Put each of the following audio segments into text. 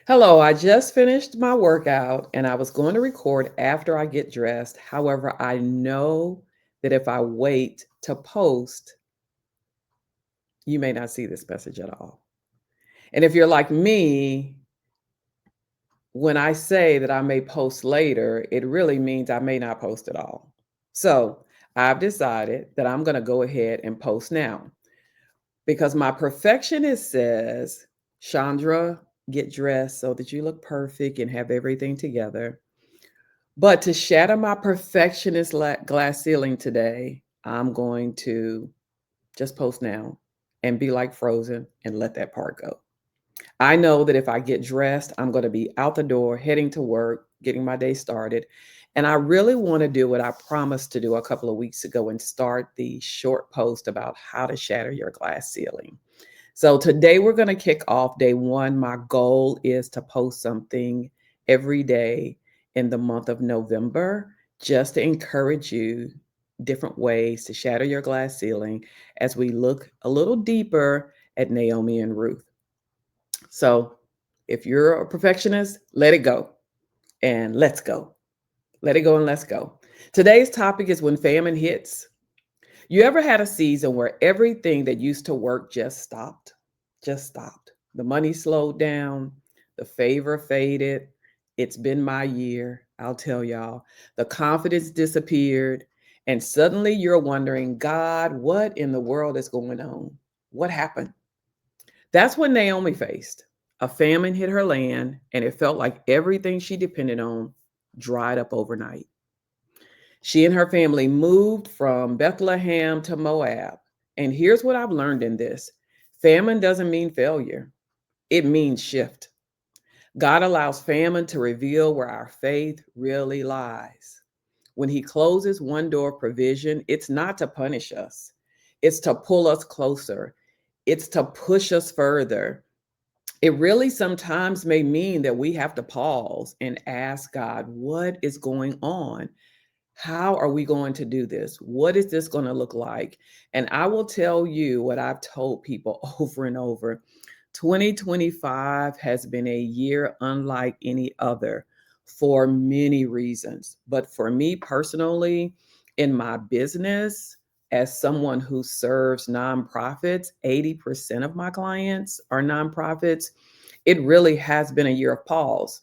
Hello, I just finished my workout and I was going to record after I get dressed. However, I know that if I wait to post, you may not see this message at all. And if you're like me, when I say that I may post later, it really means I may not post at all. So I've decided that I'm going to go ahead and post now because my perfectionist says, Chandra, get dressed so that you look perfect and have everything together. But to shatter my perfectionist glass ceiling today, I'm going to just post now and be like Frozen and let that part go. I know that if I get dressed, I'm going to be out the door, heading to work, getting my day started. And I really want to do what I promised to do a couple of weeks ago and start the short post about how to shatter your glass ceiling. So today we're going to kick off day one. My goal is to post something every day in the month of November just to encourage you different ways to shatter your glass ceiling as we look a little deeper at Naomi and Ruth. So if you're a perfectionist, let it go and let's go. Let it go and let's go. Today's topic is when famine hits. You ever had a season where everything that used to work just stopped? Just stopped. The money slowed down, the favor faded. It's been my year, I'll tell y'all. The confidence disappeared, and suddenly you're wondering, God, what in the world is going on? What happened? That's what Naomi faced. A famine hit her land, and it felt like everything she depended on dried up overnight. She and her family moved from Bethlehem to Moab. And here's what I've learned in this: famine doesn't mean failure, it means shift. God allows famine to reveal where our faith really lies. When He closes one door of provision, it's not to punish us, it's to pull us closer, it's to push us further. It really sometimes may mean that we have to pause and ask God, what is going on? How are we going to do this? What is this going to look like? And I will tell you what I've told people over and over. 2025 has been a year unlike any other for many reasons. But for me personally, in my business, as someone who serves nonprofits, 80% of my clients are nonprofits. It really has been a year of pause.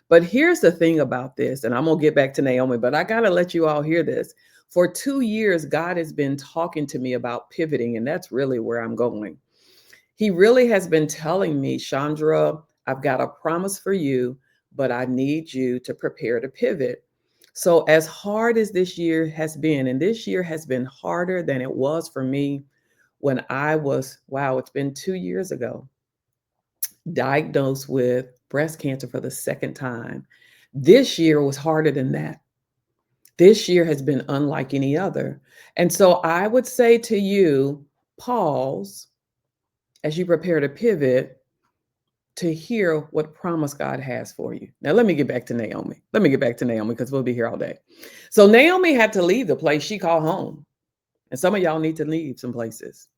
But here's the thing about this, and I'm going to get back to Naomi, but I got to let you all hear this. For 2 years, God has been talking to me about pivoting, and that's really where I'm going. He really has been telling me, Chandra, I've got a promise for you, but I need you to prepare to pivot. So, as hard as this year has been, and this year has been harder than it was for me when I was, wow, it's been 2 years ago, diagnosed with breast cancer for the second time. This year was harder than that. This year has been unlike any other. And so I would say to you, pause as you prepare to pivot to hear what promise God has for you. Now, let me get back to Naomi. Let me get back to Naomi because we'll be here all day. So, Naomi had to leave the place she called home. And some of y'all need to leave some places.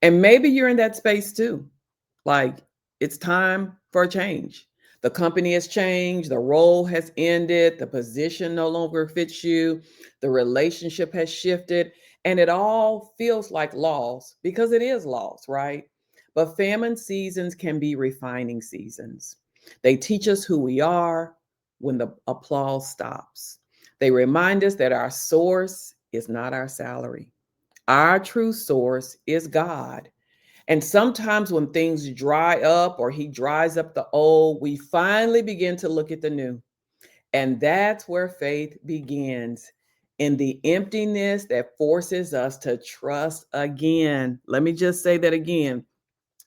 And maybe you're in that space too. Like, it's time for a change. The company has changed, the role has ended, the position no longer fits you, the relationship has shifted, and it all feels like loss because it is loss, right? But famine seasons can be refining seasons. They teach us who we are when the applause stops. They remind us that our source is not our salary. Our true source is God. And sometimes when things dry up or he dries up the old, we finally begin to look at the new. And that's where faith begins, in the emptiness that forces us to trust again. Let me just say that again.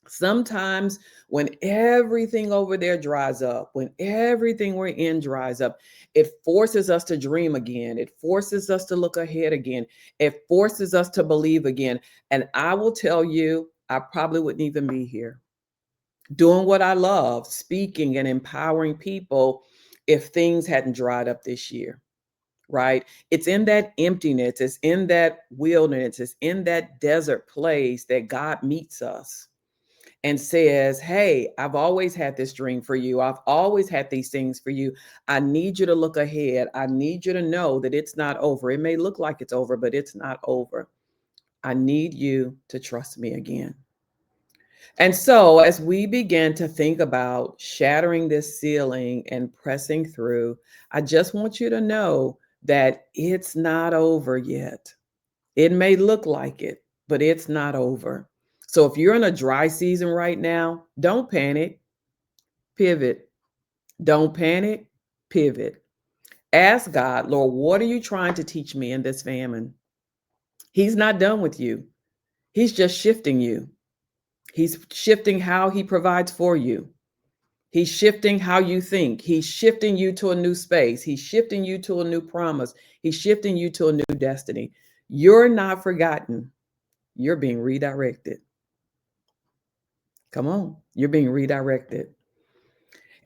Sometimes when everything over there dries up, when everything we're in dries up, it forces us to dream again. It forces us to look ahead again. It forces us to believe again. And I will tell you, I probably wouldn't even be here doing what I love, speaking and empowering people, if things hadn't dried up this year, right? It's in that emptiness, it's in that wilderness, it's in that desert place that God meets us. and says, "Hey, I've always had this dream for you. I've always had these things for you. I need you to look ahead. I need you to know that it's not over. It may look like it's over, but it's not over. I need you to trust me again." And so, as we begin to think about shattering this ceiling and pressing through, I just want you to know that it's not over yet. It may look like it, but it's not over. So, if you're in a dry season right now, don't panic, pivot. Don't panic, pivot. Ask God, Lord, what are you trying to teach me in this famine? He's not done with you, He's just shifting you. He's shifting how He provides for you. He's shifting how you think. He's shifting you to a new space. He's shifting you to a new promise. He's shifting you to a new destiny. You're not forgotten. You're being redirected. Come on. You're being redirected.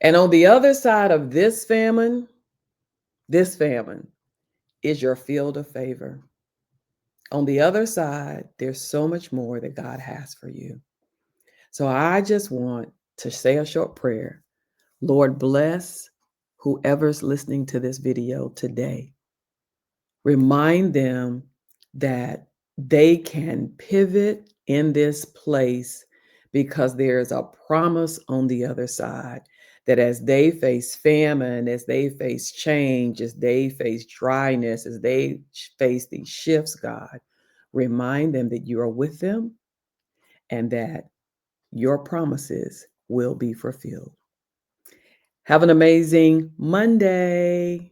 And on the other side of this famine is your field of favor. On the other side, there's so much more that God has for you. So I just want to say a short prayer. Lord, bless whoever's listening to this video today. Remind them that they can pivot in this place because there's a promise on the other side that as they face famine, as they face change, as they face dryness, as they face these shifts, God, remind them that you are with them and that your promises will be fulfilled. Have an amazing Monday.